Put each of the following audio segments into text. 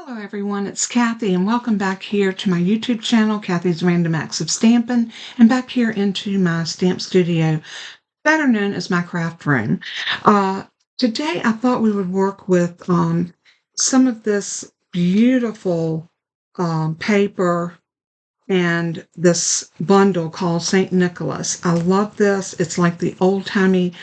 Hello everyone, it's Kathy and welcome back here to my YouTube channel, Kathy's Random Acts of Stampin', and back here into my stamp studio, better known as my craft room. Today I thought we would work with some of this beautiful paper and this bundle called St. Nicholas. I love this. It's like the old-timey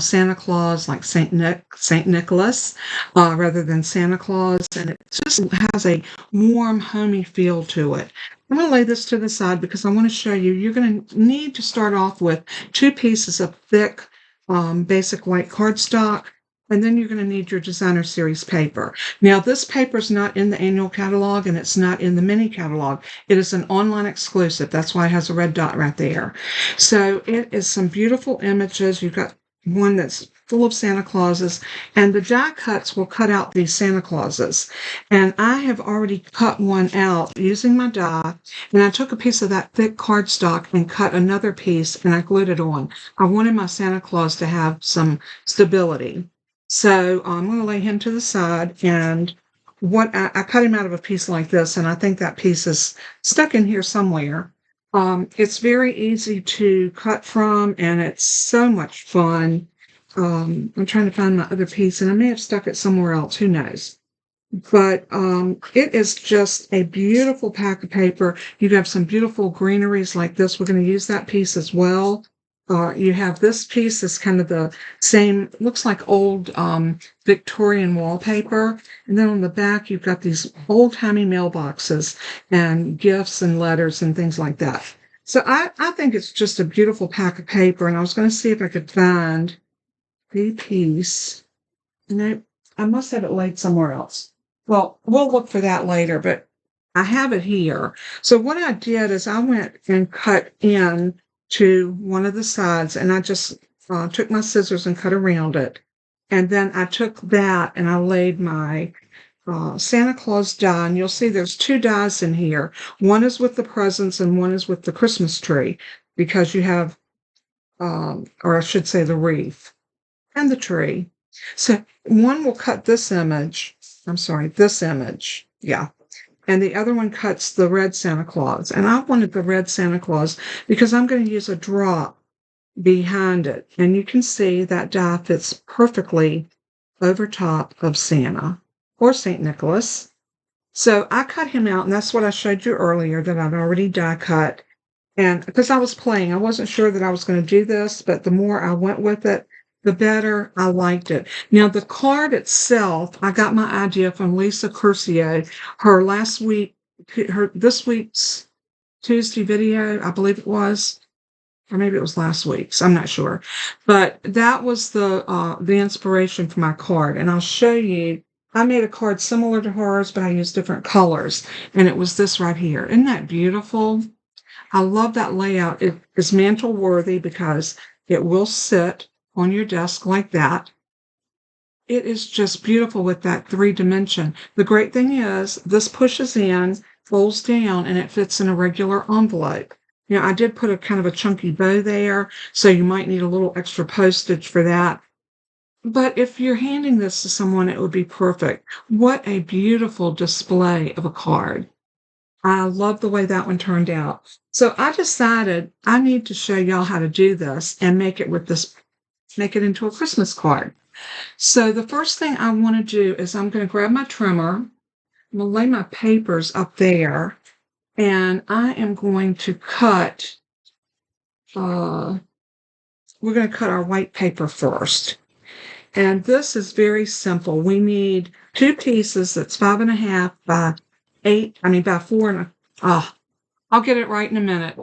Santa Claus, like St. Nicholas, rather than Santa Claus, and it just has a warm, homey feel to it. I'm going to lay this to the side because I want to show you, you're going to need to start off with 2 pieces of thick, basic white cardstock, and then you're going to need your designer series paper. Now, this paper is not in the annual catalog and it's not in the mini catalog. It is an online exclusive. That's why it has a red dot right there. So it is some beautiful images. You've got one that's full of Santa Clauses, and the die cuts will cut out these Santa Clauses. And I have already cut one out using my die, and I took a piece of that thick cardstock and cut another piece and I glued it on. I wanted my Santa Claus to have some stability. So I'm going to lay him to the side, and what I cut him out of a piece like this, and I think that piece is stuck in here somewhere. It's very easy to cut from, and it's so much fun. I'm trying to find my other piece, and I may have stuck it somewhere else. Who knows? But it is just a beautiful pack of paper. You have some beautiful greeneries like this. We're going to use that piece as well. You have this piece that's kind of the same, looks like old Victorian wallpaper. And then on the back, you've got these old-timey mailboxes and gifts and letters and things like that. So I think it's just a beautiful pack of paper. And I was going to see if I could find the piece. Nope, I must have it laid somewhere else. Well, we'll look for that later, but I have it here. So what I did is I went and cut in to one of the sides, and I just took my scissors and cut around it. And then I took that and I laid my Santa Claus die, and you'll see there's 2 dies in here. One is with the presents and one is with the Christmas tree, because you have, or I should say the wreath and the tree. So one will cut this image, yeah. And the other one cuts the red Santa Claus. And I wanted the red Santa Claus because I'm going to use a drop behind it. And you can see that die fits perfectly over top of Santa or St. Nicholas. So I cut him out, and that's what I showed you earlier that I'd already die cut. And because I was playing, I wasn't sure that I was going to do this, but the more I went with it, the better I liked it. Now, the card itself, I got my idea from Lisa Curcio. This week's Tuesday video, I believe it was, or maybe it was last week's, I'm not sure. But that was the inspiration for my card. And I'll show you, I made a card similar to hers, but I used different colors. And it was this right here. Isn't that beautiful? I love that layout. It is mantle worthy because it will sit on your desk like that. It is just beautiful with that 3-dimension. The great thing is this pushes in, folds down, and it fits in a regular envelope. Now, I did put a kind of a chunky bow there, so you might need a little extra postage for that. But if you're handing this to someone, it would be perfect. What a beautiful display of a card. I love the way that one turned out. So I decided I need to show y'all how to do this and make it into a Christmas card. So the first thing I want to do is I'm going to grab my trimmer. I'm going to lay my papers up there, and I am going to cut, we're going to cut our white paper first. And this is very simple. We need 2 pieces that's 5.5 by 4 I'll get it right in a minute.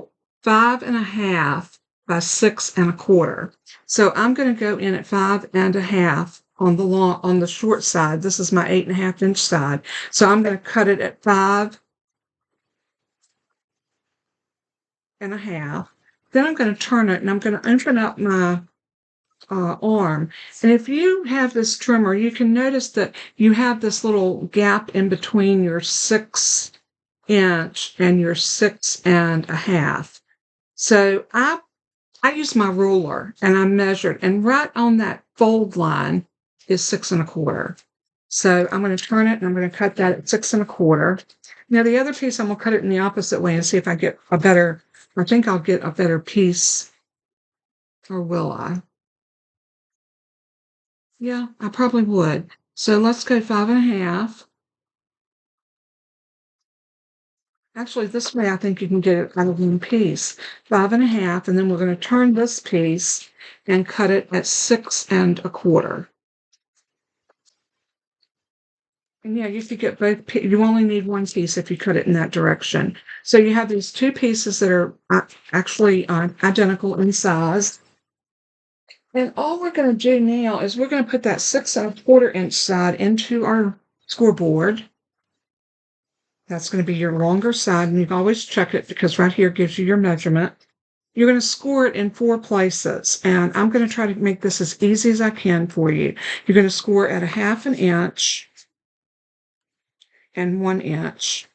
5.5 by 6.25. So I'm going to go in at 5.5 on the short side. This is my 8.5-inch side. So I'm going to cut it at 5.5. Then I'm going to turn it, and I'm going to open up my arm. And if you have this trimmer, you can notice that you have this little gap in between your 6-inch and your 6.5. So I used my ruler and I measured, and right on that fold line is 6.25. So I'm going to turn it and I'm going to cut that at 6 1/4. Now the other piece, I'm going to cut it in the opposite way and see if I get a better, I think I'll get a better piece, or will I? Yeah, I probably would. So let's go 5 1/2. Actually, this way I think you can get it out of one piece. 5 1/2, and then we're going to turn this piece and cut it at 6 1/4. And yeah, you could get both. You only need one piece if you cut it in that direction. So you have these two pieces that are actually identical in size. And all we're going to do now is we're going to put that 6 1/4 inch side into our scoreboard. That's going to be your longer side, and you can always check it because right here gives you your measurement. You're going to score it in 4 places, and I'm going to try to make this as easy as I can for you. You're going to score at a 1/2 inch and 1 inch.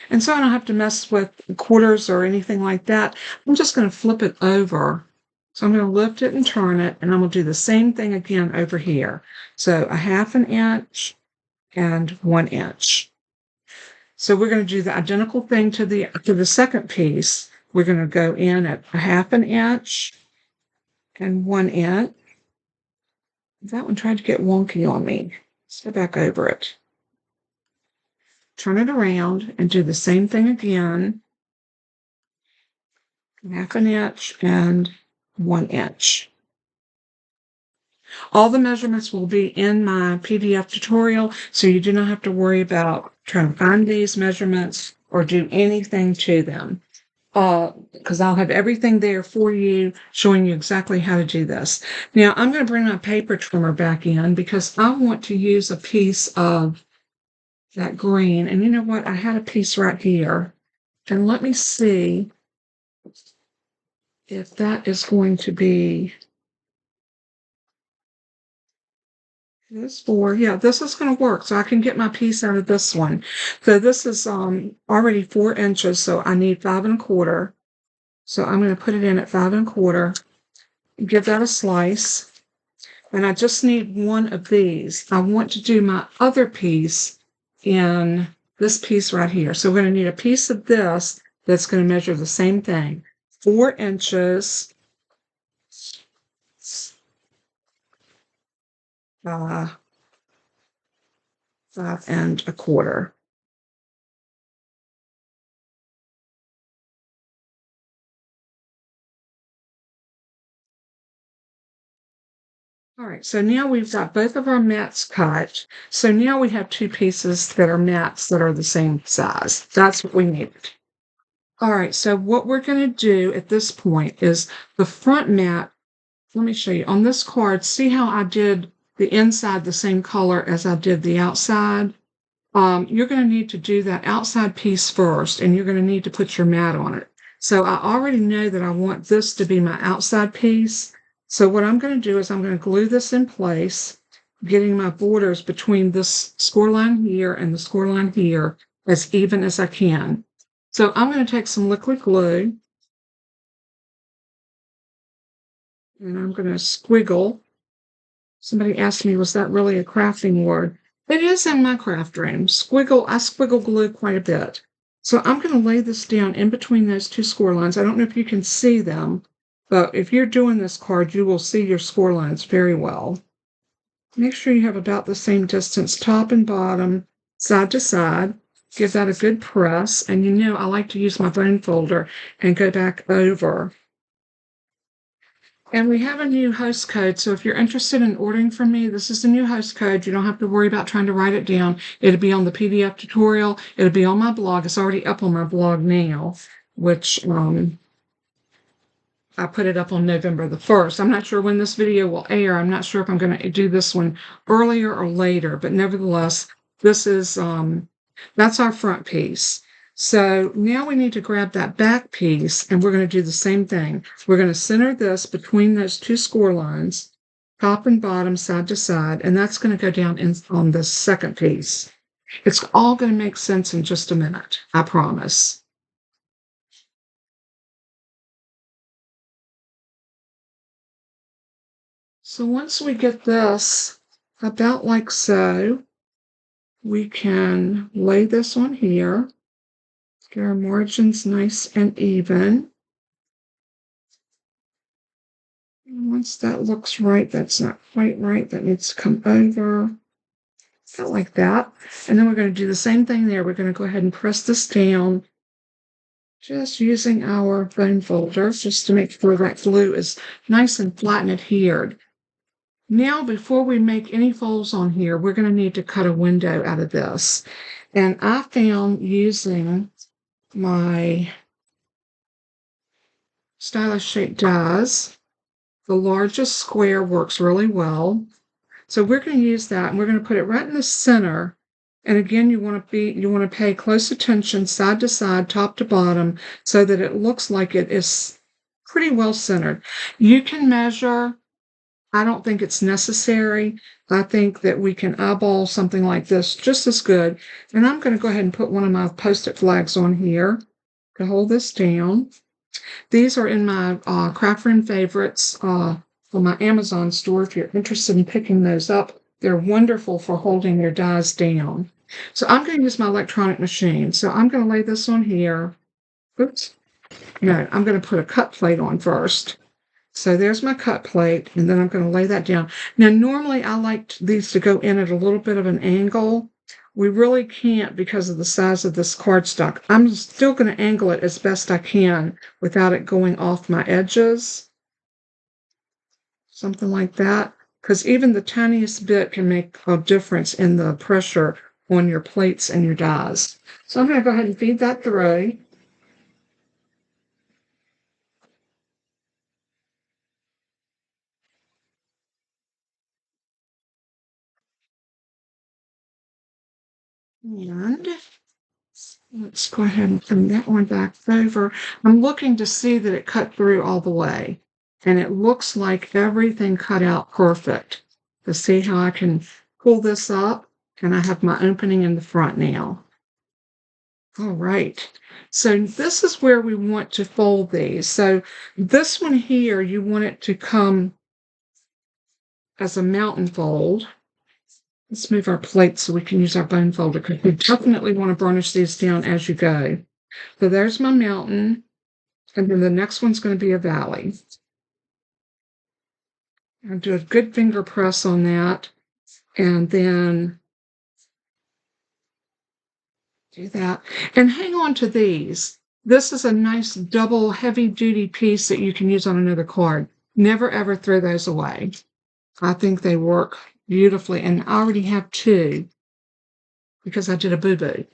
And so I don't have to mess with quarters or anything like that. I'm just going to flip it over. So I'm going to lift it and turn it, and I'm going to do the same thing again over here. So a 1/2 inch and 1 inch. So we're going to do the identical thing to the second piece. We're going to go in at a 1/2 inch and 1 inch. That one tried to get wonky on me. Let's go back over it. Turn it around and do the same thing again. 1/2 inch and 1 inch. All the measurements will be in my PDF tutorial, so you do not have to worry about trying to find these measurements or do anything to them. Because I'll have everything there for you, showing you exactly how to do this. Now, I'm going to bring my paper trimmer back in because I want to use a piece of that green. And you know what? I had a piece right here. And let me see if that is going to be this 4. Yeah, this is going to work. So I can get my piece out of this one. So this is already 4 inches. So I need 5 1/4. So I'm going to put it in at 5 1/4. Give that a slice. And I just need one of these. I want to do my other piece in this piece right here. So we're going to need a piece of this that's going to measure the same thing. 4 inches by 5 1/4. All right, so now we've got both of our mats cut. So now we have 2 pieces that are mats that are the same size. That's what we need. All right, so what we're going to do at this point is the front mat. Let me show you. On this card, see how I did the inside the same color as I did the outside? You're going to need to do that outside piece first, and you're going to need to put your mat on it. So I already know that I want this to be my outside piece. So what I'm going to do is I'm going to glue this in place, getting my borders between this score line here and the score line here as even as I can. So I'm going to take some liquid glue, and I'm going to squiggle. Somebody asked me, was that really a crafting word? It is in my craft room. Squiggle, I squiggle glue quite a bit. So I'm going to lay this down in between those 2 score lines. I don't know if you can see them, but if you're doing this card, you will see your score lines very well. Make sure you have about the same distance, top and bottom, side to side. Give that a good press. And you know, I like to use my bone folder and go back over. And we have a new host code. So if you're interested in ordering from me, this is the new host code. You don't have to worry about trying to write it down. It'll be on the PDF tutorial. It'll be on my blog. It's already up on my blog now, which I put it up on November the 1st. I'm not sure when this video will air. I'm not sure if I'm going to do this one earlier or later, but nevertheless, this is that's our front piece. So now we need to grab that back piece, and we're going to do the same thing. We're going to center this between those 2 score lines, top and bottom, side to side, and that's going to go down on the second piece. It's all going to make sense in just a minute, I promise. So once we get this about like so, we can lay this on here, get our margins nice and even. And once that looks right, that's not quite right, that needs to come over, about like that. And then we're going to do the same thing there. We're going to go ahead and press this down, just using our bone folder, just to make sure that glue is nice and flat and adhered. Now, before we make any folds on here, we're going to need to cut a window out of this. And I found using my stylish shape dies, the largest square works really well. So we're going to use that, and we're going to put it right in the center. And again, you want to pay close attention side to side, top to bottom, so that it looks like it is pretty well centered. You can measure. I don't think it's necessary. I think that we can eyeball something like this just as good. And I'm going to go ahead and put one of my Post-it flags on here to hold this down. These are in my craft room favorites for my Amazon store. If you're interested in picking those up, they're wonderful for holding your dies down. So I'm going to use my electronic machine. So I'm going to lay this on here. Oops. No, I'm going to put a cut plate on first. So there's my cut plate, and then I'm going to lay that down. Now, normally I like these to go in at a little bit of an angle. We really can't because of the size of this cardstock. I'm still going to angle it as best I can without it going off my edges. Something like that. Because even the tiniest bit can make a difference in the pressure on your plates and your dies. So I'm going to go ahead and feed that through. And let's go ahead and bring that one back over. I'm looking to see that it cut through all the way. And it looks like everything cut out perfect. To see how I can pull this up, and I have my opening in the front now. All right. So this is where we want to fold these. So this one here, you want it to come as a mountain fold. Let's move our plate so we can use our bone folder, because we definitely want to burnish these down as you go. So there's my mountain, and then the next one's going to be a valley. I'll do a good finger press on that, and then do that. And hang on to these. This is a nice double heavy-duty piece that you can use on another card. Never, ever throw those away. I think they work beautifully, and I already have two because I did a boo-boo.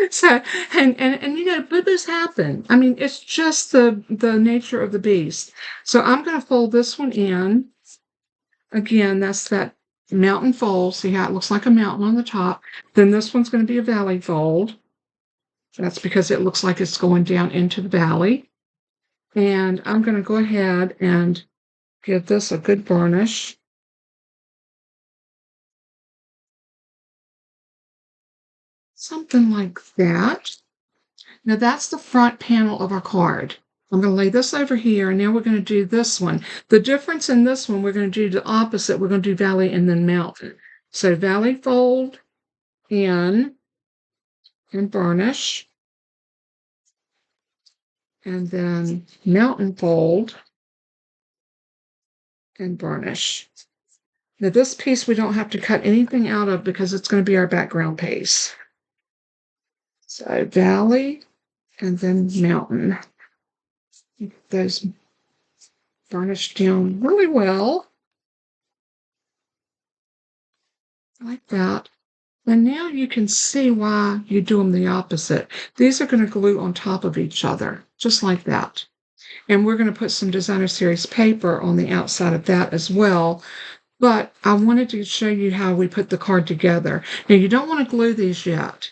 So, and you know, boo-boos happen. I mean, it's just the nature of the beast. So I'm going to fold this one in. Again, that's that mountain fold. See how it looks like a mountain on the top. Then this one's going to be a valley fold. That's because it looks like it's going down into the valley. And I'm going to go ahead and give this a good burnish. Something like that. Now that's the front panel of our card. I'm going to lay this over here, and now we're going to do this one. The difference in this one, we're going to do the opposite. We're going to do valley and then mountain. So valley fold in and burnish. And then mountain fold and burnish. Now this piece we don't have to cut anything out of because it's going to be our background piece. So valley and then mountain. Those burnished down really well. Like that. And now you can see why you do them the opposite. These are going to glue on top of each other, just like that. And we're going to put some designer series paper on the outside of that as well. But I wanted to show you how we put the card together. Now, you don't want to glue these yet.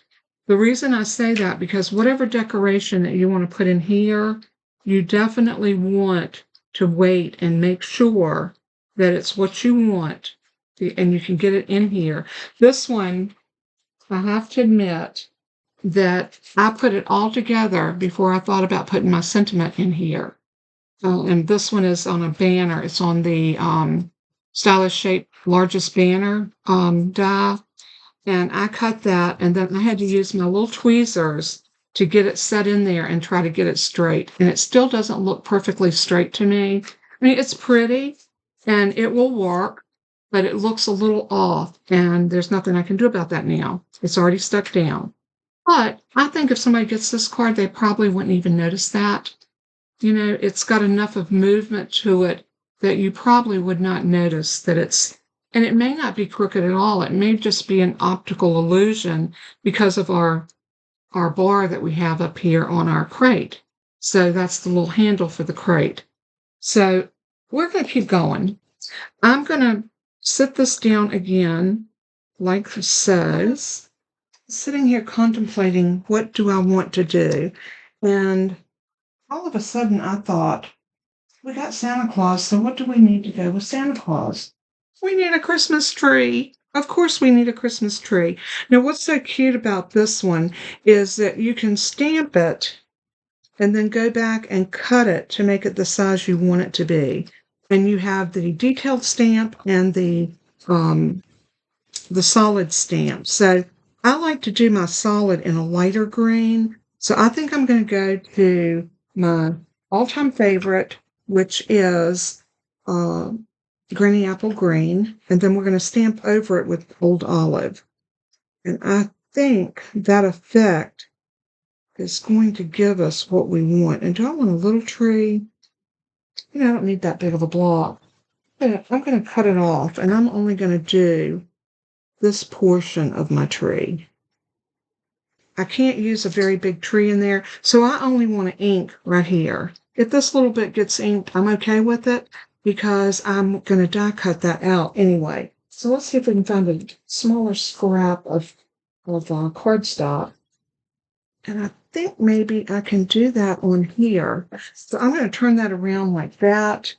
The reason I say that, because whatever decoration that you want to put in here, you definitely want to wait and make sure that it's what you want, and you can get it in here. This one, I have to admit that I put it all together before I thought about putting my sentiment in here. And this one is on a banner. It's on the Stylish Shape Largest Banner die. And I cut that, and then I had to use my little tweezers to get it set in there and try to get it straight. And it still doesn't look perfectly straight to me. I mean, it's pretty, and it will work, but it looks a little off, and there's nothing I can do about that now. It's already stuck down. But I think if somebody gets this card, they probably wouldn't even notice that. You know, it's got enough of movement to it that you probably would not notice that it's, and it may not be crooked at all. It may just be an optical illusion because of our bar that we have up here on our crate. So that's the little handle for the crate. So we're going to keep going. I'm going to sit this down again like so. Sitting here contemplating what do I want to do. And all of a sudden I thought, we got Santa Claus, so what do we need to go with Santa Claus? We need a Christmas tree. Of course we need a Christmas tree. Now what's so cute about this one is that you can stamp it and then go back and cut it to make it the size you want it to be. And you have the detailed stamp and the solid stamp. So I like to do my solid in a lighter green. So I think I'm going to go to my all-time favorite, which is Granny Apple Green. And then we're going to stamp over it with Old Olive. And I think that effect is going to give us what we want. And do I want a little tree? You know, I don't need that big of a block. I'm going to cut it off, and I'm only going to do this portion of my tree. I can't use a very big tree in there, so I only want to ink right here. If this little bit gets inked, I'm okay with it because I'm going to die cut that out anyway. So let's see if we can find a smaller scrap of cardstock. And I think maybe I can do that on here. So I'm going to turn that around like that.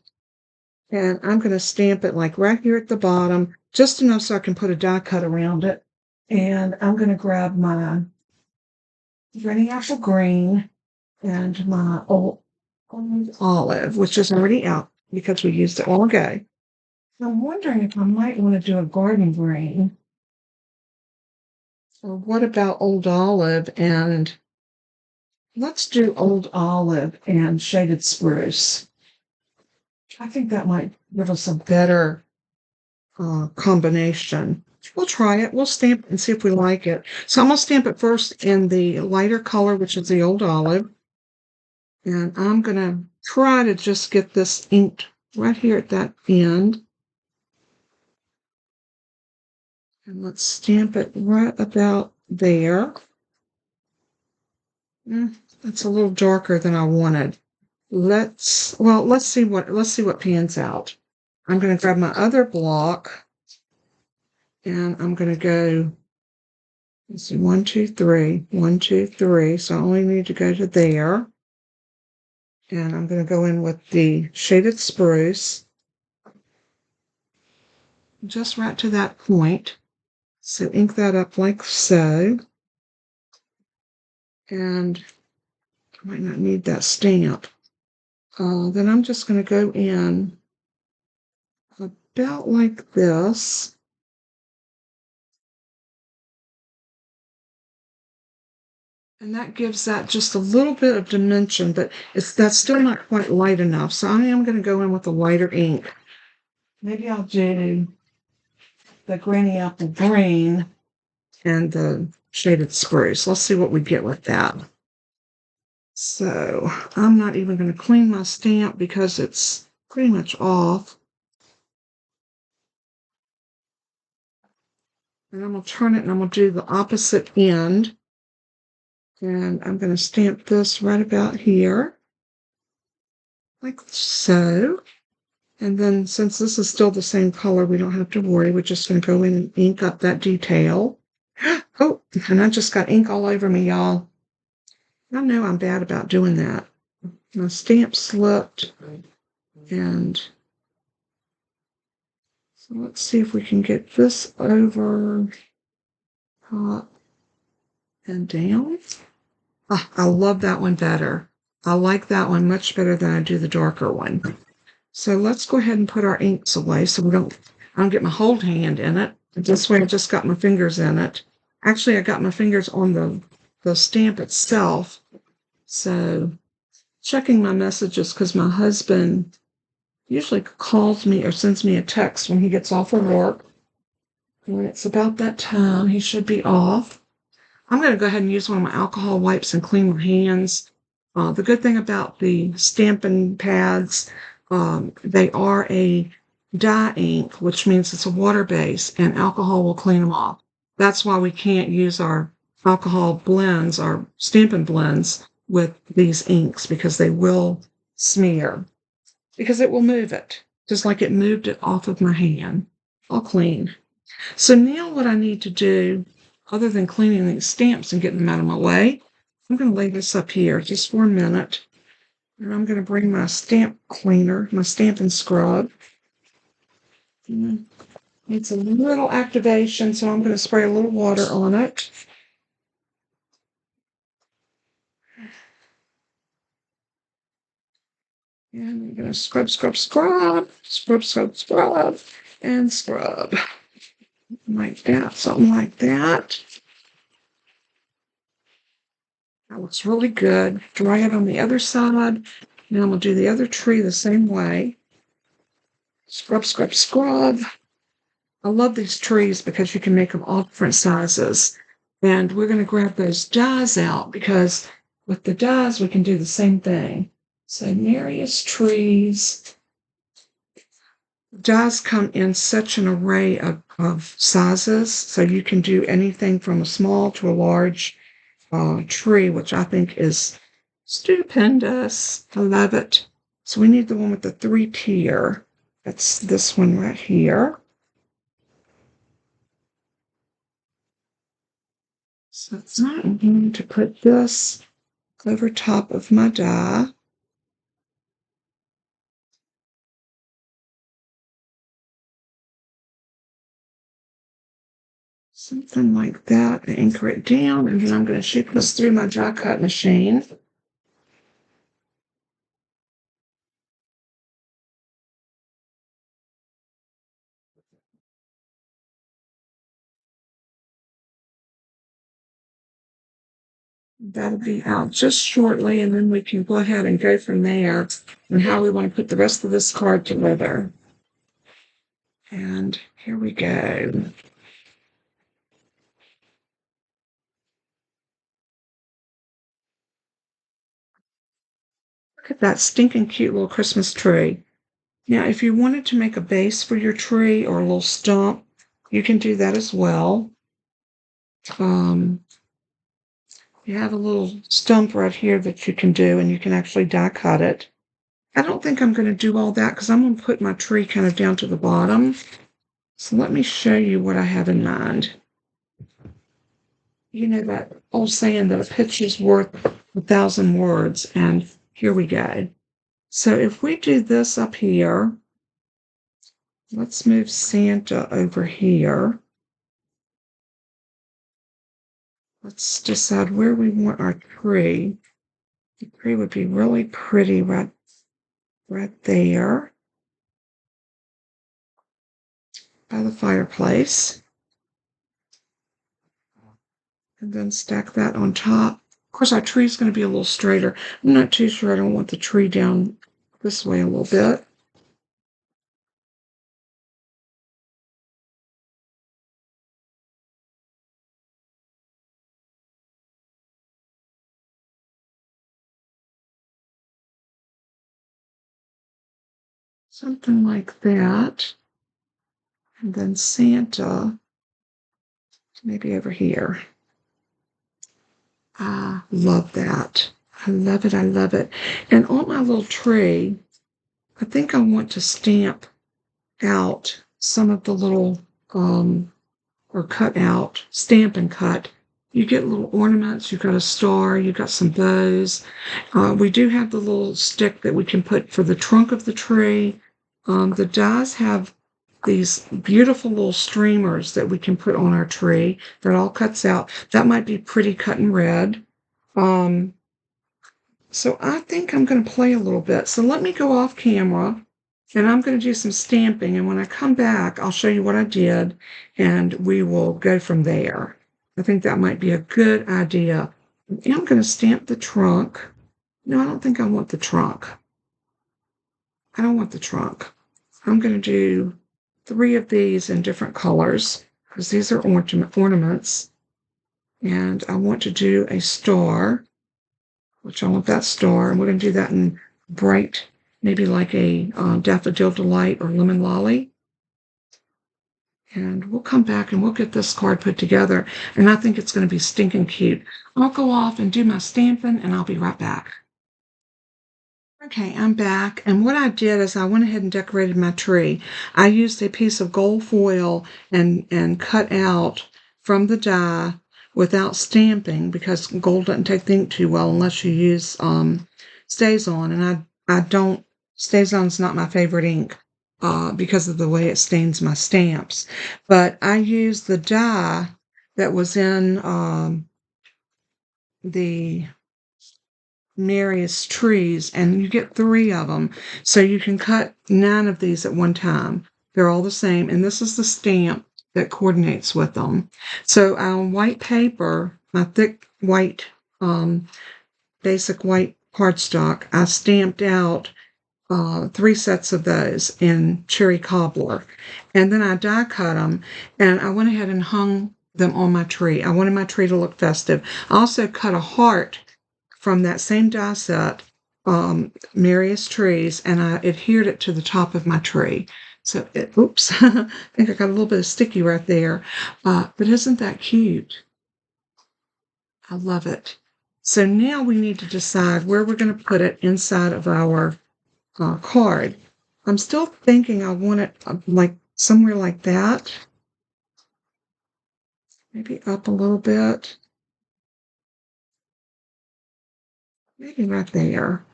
And I'm going to stamp it like right here at the bottom, just enough so I can put a die cut around it. And I'm going to grab my Granny Apple Green and my old Olive, which is already out because we used it all ago. I'm wondering if I might want to do a garden green. Or what about Old Olive? And let's do Old Olive and Shaded Spruce. I think that might give us a better combination. We'll try it. We'll stamp it and see if we like it. So I'm going to stamp it first in the lighter color, which is the Old Olive. And I'm going to try to just get this inked right here at that end. And let's stamp it right about there. That's a little darker than I wanted. Let's see what pans out. I'm going to grab my other block and I'm going to go, let's see, 1, 2, 3, 1, 2, 3. So I only need to go to there. And I'm going to go in with the Shaded Spruce, just right to that point. So ink that up like so. And I might not need that stamp. Then I'm just going to go in about like this. And that gives that just a little bit of dimension, but that's still not quite light enough. So I am going to go in with a lighter ink. Maybe I'll do the Granny Apple Green and the Shaded Spruce. Let's see what we get with that. So I'm not even going to clean my stamp because it's pretty much off. And I'm going to turn it and I'm going to do the opposite end. And I'm going to stamp this right about here, like so. And then since this is still the same color, we don't have to worry. We're just going to go in and ink up that detail. Oh, and I just got ink all over me, y'all. I know I'm bad about doing that. My stamp slipped. And so let's see if we can get this over top and down. Ah, I love that one better. I like that one much better than I do the darker one. So let's go ahead and put our inks away so I don't get my whole hand in it. This way I just got my fingers in it. Actually, I got my fingers on the stamp itself. So checking my messages because my husband usually calls me or sends me a text when he gets off of work. When it's about that time, he should be off. I'm going to go ahead and use one of my alcohol wipes and clean my hands. The good thing about the Stampin' pads, they are a dye ink, which means it's a water base, and alcohol will clean them off. That's why we can't use our alcohol blends, our Stampin' blends, with these inks, because they will smear. Because it will move it, just like it moved it off of my hand. All clean. So now what I need to do, other than cleaning these stamps and getting them out of my way, I'm going to lay this up here just for a minute. And I'm going to bring my stamp cleaner, my Stampin' scrub. Needs a little activation, so I'm going to spray a little water on it. And I'm going to scrub, scrub, scrub, scrub, scrub, scrub, and scrub. Like that, something like that. That looks really good. Dry it on the other side. Now I'm going to do the other tree the same way. Scrub, scrub, scrub. I love these trees because you can make them all different sizes. And we're going to grab those dies out because with the dies we can do the same thing. So Merriest trees. Dies come in such an array of sizes, so you can do anything from a small to a large tree, which I think is stupendous. I love it. So we need the one with the 3-tier. That's this one right here. So I'm going to put this over top of my die. Something like that, anchor it down, and then I'm going to shoot this through my die cut machine. That'll be out just shortly, and then we can go ahead and go from there and how we want to put the rest of this card together. And here we go. Look at that stinking cute little Christmas tree. Now, if you wanted to make a base for your tree or a little stump, you can do that as well. You have a little stump right here that you can do, and you can actually die cut it. I don't think I'm going to do all that because I'm going to put my tree kind of down to the bottom. So let me show you what I have in mind. You know that old saying that a picture's worth 1,000 words, and here we go. So if we do this up here, let's move Santa over here. Let's decide where we want our tree. The tree would be really pretty right there by the fireplace. And then stack that on top. Of course, our tree is going to be a little straighter. I'm not too sure. I don't want the tree down this way a little bit. Something like that. And then Santa, maybe over here. I love that. I love it. I love it. And on my little tree, I think I want to stamp out some of the little, or cut out, stamp and cut. You get little ornaments, you've got a star, you've got some bows. We do have the little stick that we can put for the trunk of the tree. The dies have these beautiful little streamers that we can put on our tree that all cuts out. That might be pretty cut and red. So I think I'm going to play a little bit. So let me go off camera and I'm going to do some stamping. And when I come back, I'll show you what I did and we will go from there. I think that might be a good idea. And I'm going to stamp the trunk. No, I don't think I want the trunk. I don't want the trunk. I'm going to do 3 of these in different colors because these are ornaments. And I want to do a star, which I want that star. And we're going to do that in bright, maybe like a Daffodil Delight or Lemon Lolly. And we'll come back and we'll get this card put together. And I think it's going to be stinking cute. I'll go off and do my stamping and I'll be right back. Okay, I'm back. And what I did is I went ahead and decorated my tree. I used a piece of gold foil and cut out from the die without stamping because gold doesn't take the ink too well unless you use StazOn. And I don't, StazOn's not my favorite ink because of the way it stains my stamps. But I used the die that was in the Merriest trees, and you get 3 of them. So you can cut 9 of these at one time. They're all the same, and this is the stamp that coordinates with them. So on white paper, my thick white, basic white cardstock, I stamped out 3 sets of those in cherry cobbler. And then I die cut them, and I went ahead and hung them on my tree. I wanted my tree to look festive. I also cut a heart from that same die set, Merriest trees, and I adhered it to the top of my tree. So, oops, I think I got a little bit of sticky right there. But isn't that cute? I love it. So now we need to decide where we're going to put it inside of our card. I'm still thinking I want it like somewhere like that. Maybe up a little bit. Maybe right there.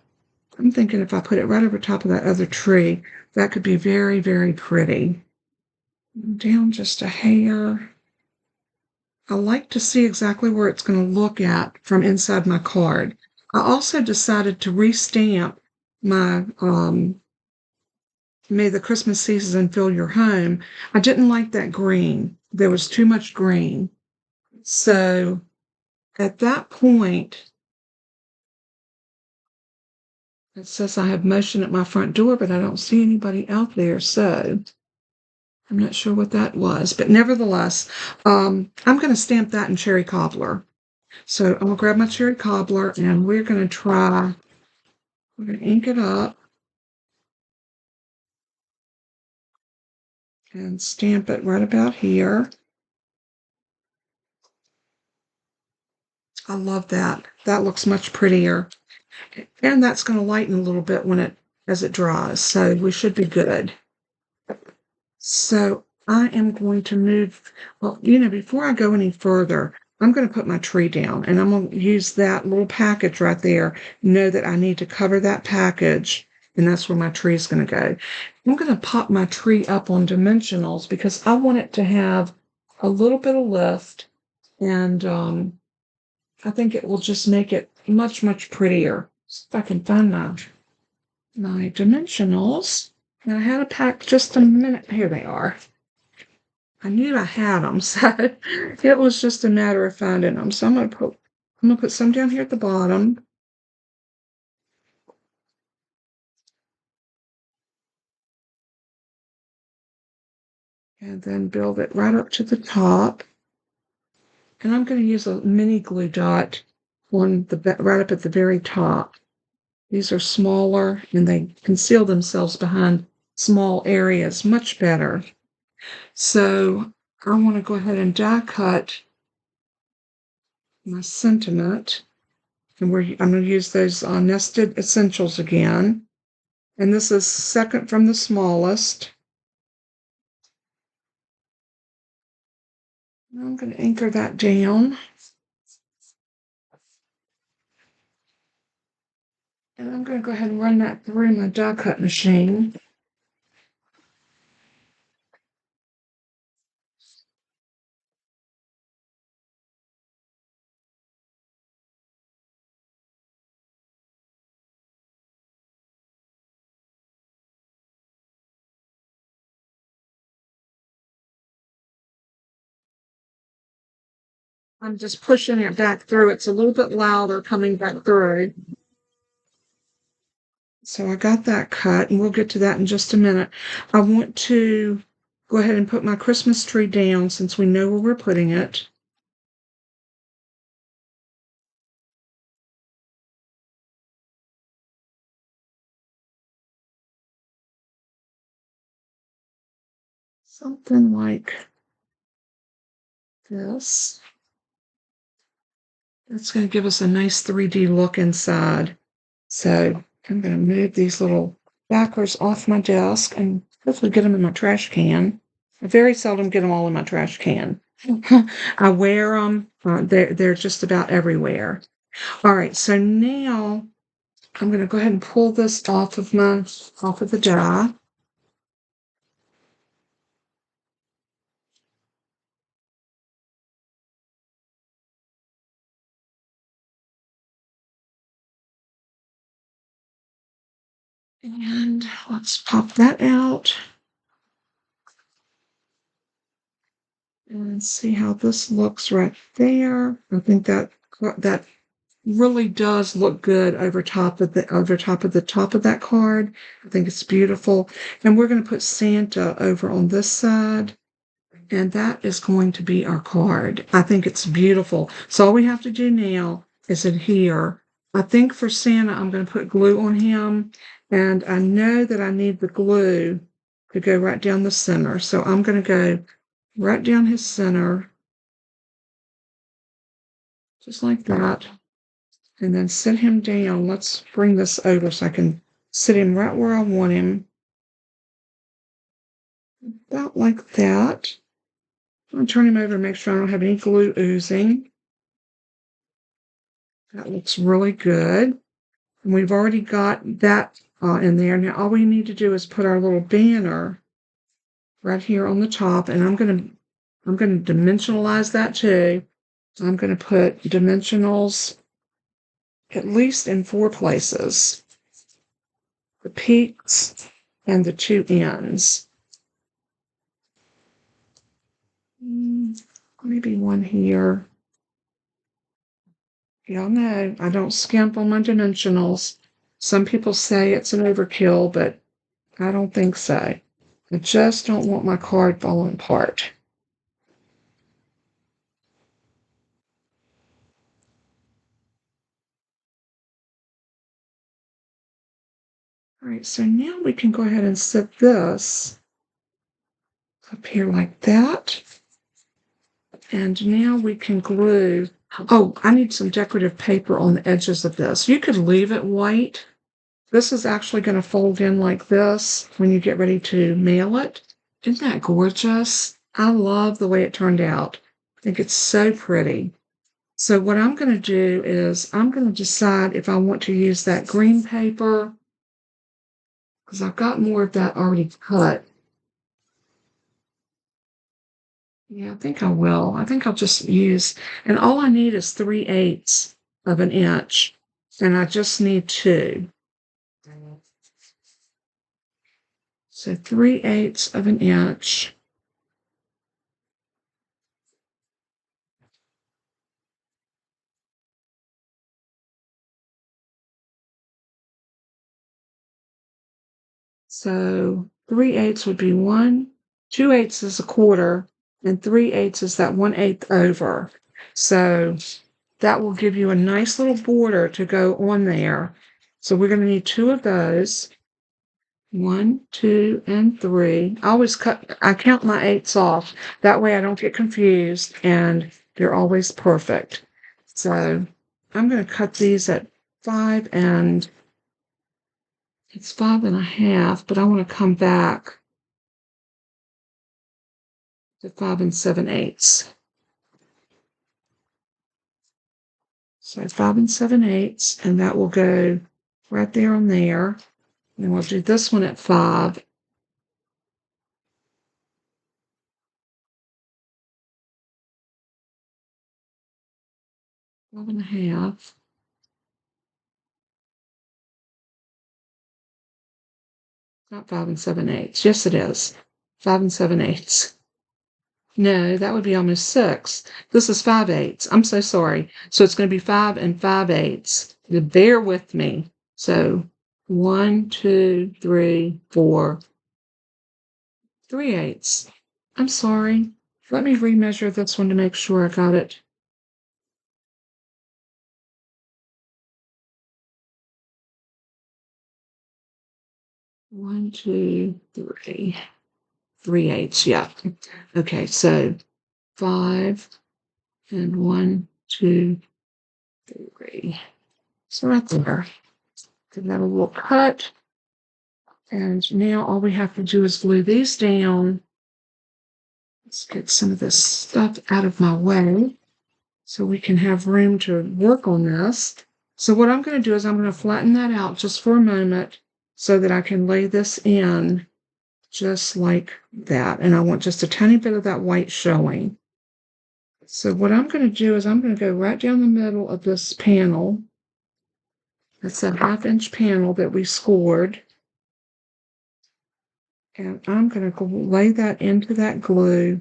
I'm thinking if I put it right over top of that other tree, that could be very, very pretty. Down just a hair. I like to see exactly where it's going to look at from inside my card. I also decided to restamp my May the Christmas Season Fill Your Home. I didn't like that green. There was too much green. So at that point, it says I have motion at my front door, but I don't see anybody out there. So I'm not sure what that was, but nevertheless, I'm going to stamp that in cherry cobbler. So I'm going to grab my cherry cobbler and we're going to ink it up and stamp it right about here. I love that. That looks much prettier. And that's going to lighten a little bit as it dries. So we should be good. So I am going to move, well, before I go any further, I'm going to put my tree down and I'm going to use that little package right there. Know that I need to cover that package and that's where my tree is going to go. I'm going to pop my tree up on dimensionals because I want it to have a little bit of lift and I think it will just make it much, much prettier. See if I can find my dimensionals. And I had a pack just a minute. Here they are. I knew I had them, so it was just a matter of finding them. So I'm gonna put some down here at the bottom. And then build it right up to the top. And I'm going to use a mini glue dot on right up at the very top. These are smaller and they conceal themselves behind small areas much better. So I want to go ahead and die cut my sentiment. And I'm going to use those nested essentials again. And this is second from the smallest. I'm going to anchor that down. And I'm going to go ahead and run that through my die cut machine. I'm just pushing it back through. It's a little bit louder coming back through. So I got that cut, and we'll get to that in just a minute. I want to go ahead and put my Christmas tree down since we know where we're putting it. Something like this. That's going to give us a nice 3D look inside. So I'm going to move these little backers off my desk and hopefully get them in my trash can. I very seldom get them all in my trash can. I wear them. They're just about everywhere. All right, so now I'm going to go ahead and pull this off of the die. And let's pop that out and see how this looks right there. I think that really does look good over top of the top of that card. I think it's beautiful. And we're going to put Santa over on this side. And that is going to be our card. I think it's beautiful. So all we have to do now is adhere. I think for Santa, I'm going to put glue on him. And I know that I need the glue to go right down the center. So I'm going to go right down his center, just like that. And then sit him down. Let's bring this over so I can sit him right where I want him. About like that. I'm going to turn him over and make sure I don't have any glue oozing. That looks really good. And we've already got that in there. Now all we need to do is put our little banner right here on the top. And I'm going to dimensionalize that too. I'm going to put dimensionals at least in 4 places. The peaks and the 2 ends. Maybe one here. Y'all know I don't skimp on my dimensionals. Some people say it's an overkill, but I don't think so. I just don't want my card falling apart. All right, so now we can go ahead and set this up here like that. And now we can glue. Oh, I need some decorative paper on the edges of this. You could leave it white. This is actually going to fold in like this when you get ready to mail it. Isn't that gorgeous? I love the way it turned out. I think it's so pretty. So what I'm going to do is I'm going to decide if I want to use that green paper because I've got more of that already cut. Yeah, I think I will. I think I'll just use, and all I need is 3/8 of an inch, and I just need 2. So 3/8 of an inch. So 3/8 would be 1, 2/8 is a quarter, and 3/8 is that 1/8 over. So that will give you a nice little border to go on there. So we're going to need 2 of those. 1, 2, and 3. I count my 8s off. That way I don't get confused and they're always perfect. So I'm going to cut these at 5 and it's 5.5, but I want to come back to 5 7/8. So 5 7/8, and that will go right there on there. And we'll do this one at 5. Five and a half. Not 5 7/8. Yes, it is. 5 7/8. No, that would be almost 6. This is 5/8. I'm so sorry. So it's going to be 5 and 5/8. Bear with me. So 1, 2, 3, 4, 3/8. I'm sorry. Let me remeasure this one to make sure I got it. One, 2, 3. 3/8. Yeah. Okay. So 5 and 1, 2, 3. So right there. Give that a little cut. And now all we have to do is glue these down. Let's get some of this stuff out of my way so we can have room to work on this. So what I'm going to do is I'm going to flatten that out just for a moment so that I can lay this in just like that. And I want just a tiny bit of that white showing. So what I'm going to do is I'm going to go right down the middle of this panel. That's a 1/2-inch panel that we scored. And I'm going to lay that into that glue.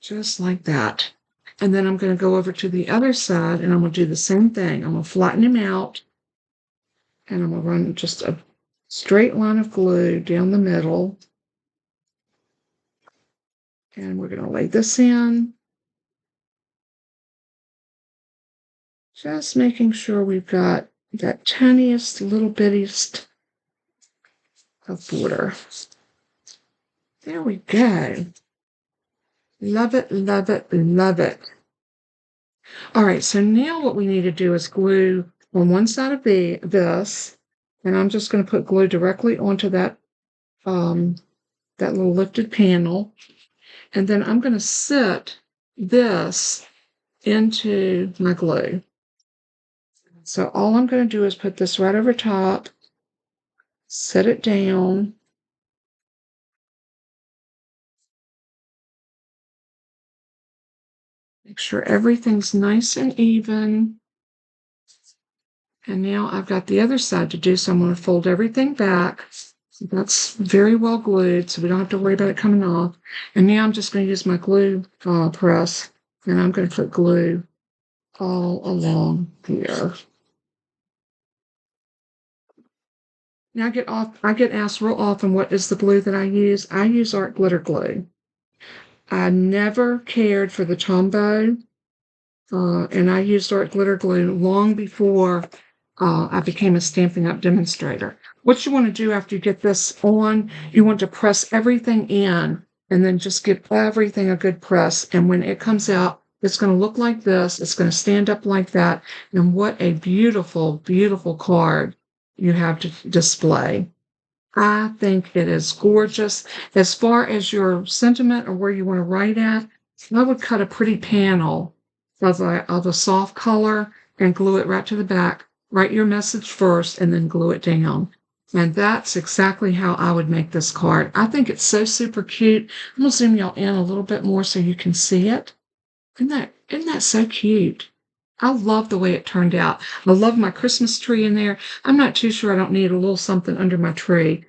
Just like that. And then I'm going to go over to the other side and I'm going to do the same thing. I'm going to flatten him out and I'm going to run just a straight line of glue down the middle. And we're going to lay this in. Just making sure we've got that tiniest, little bittiest of border. There we go. Love it, love it, love it. All right, so now what we need to do is glue on one side of this, and I'm just going to put glue directly onto that that little lifted panel, and then I'm going to set this into my glue. So all I'm going to do is put this right over top, set it down. Make sure everything's nice and even. And now I've got the other side to do, so I'm going to fold everything back. That's very well glued, so we don't have to worry about it coming off. And now I'm just going to use my glue press, and I'm going to put glue all along here. Now I get asked real often, what is the glue that I use? I use art glitter glue. I never cared for the Tombow, and I used art glitter glue long before I became a Stampin' Up! Demonstrator. What you want to do after you get this on, you want to press everything in and then just give everything a good press. And when it comes out, it's going to look like this. It's going to stand up like that. And what a beautiful, beautiful card you have to display. I think it is gorgeous. As far as your sentiment or where you want to write at, I would cut a pretty panel of a soft color and glue it right to the back. Write your message first and then glue it down. And that's exactly how I would make this card. I think it's so super cute. I'm going to zoom y'all in a little bit more so you can see it. Isn't that so cute? I love the way it turned out. I love my Christmas tree in there. I'm not too sure I don't need a little something under my tree.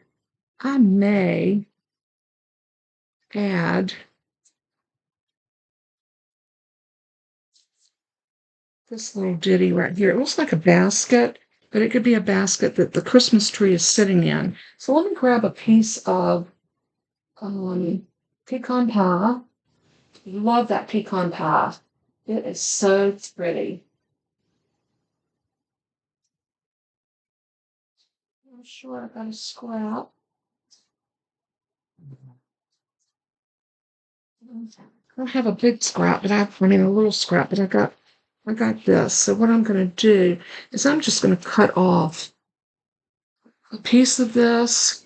I may add this little ditty right here. It looks like a basket, but it could be a basket that the Christmas tree is sitting in. So let me grab a piece of pecan pie. Love that pecan pie. It is so pretty. I'm sure I got a scrap. I don't have a big scrap, but I mean a little scrap, but I got this. So what I'm going to do is I'm just going to cut off a piece of this.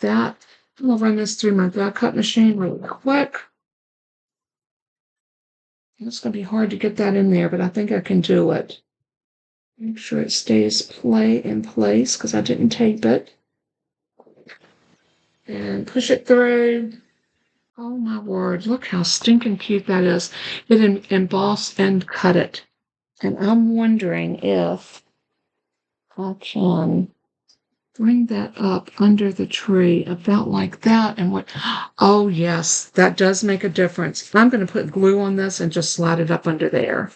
That I'm going to run this through my die cut machine really quick. It's going to be hard to get that in there, but I think I can do it. Make sure it stays in place because I didn't tape it. And push it through. Oh my word, look how stinking cute that is. It embossed and cut it. And I'm wondering if I can bring that up under the tree about like that. And what, oh yes, that does make a difference. I'm going to put glue on this and just slide it up under there.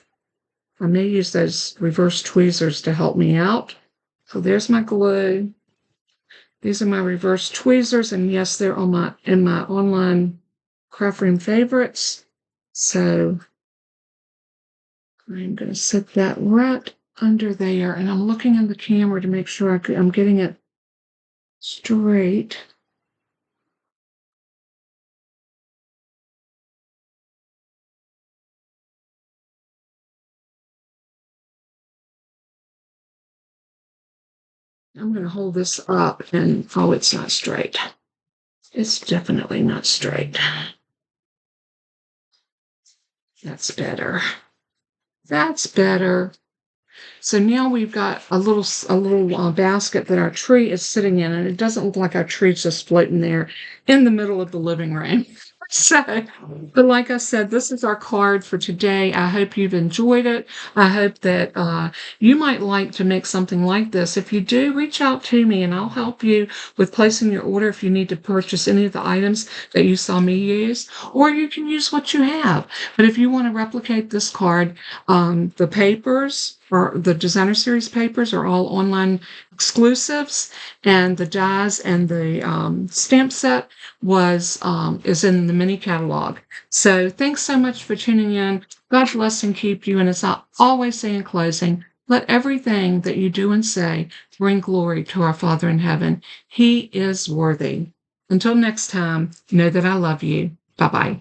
I may use those reverse tweezers to help me out. So there's my glue. These are my reverse tweezers, and yes, they're on in my online craft room favorites. So I'm going to set that right under there, and I'm looking in the camera to make sure I'm getting it straight. I'm going to hold this up, and oh, it's not straight. It's definitely not straight. That's better. That's better. So now we've got a little basket that our tree is sitting in, and it doesn't look like our tree's just floating there in the middle of the living room. So, but like I said, this is our card for today. I hope you've enjoyed it. I hope that you might like to make something like this. If you do, reach out to me and I'll help you with placing your order if you need to purchase any of the items that you saw me use, or you can use what you have. But if you want to replicate this card, the papers or the designer series papers are all online exclusives, and the dies and the stamp set is in the mini catalog. So thanks so much for tuning in. God bless and keep you. And as I always say in closing, let everything that you do and say bring glory to our Father in heaven. He is worthy. Until next time, know that I love you. Bye-bye.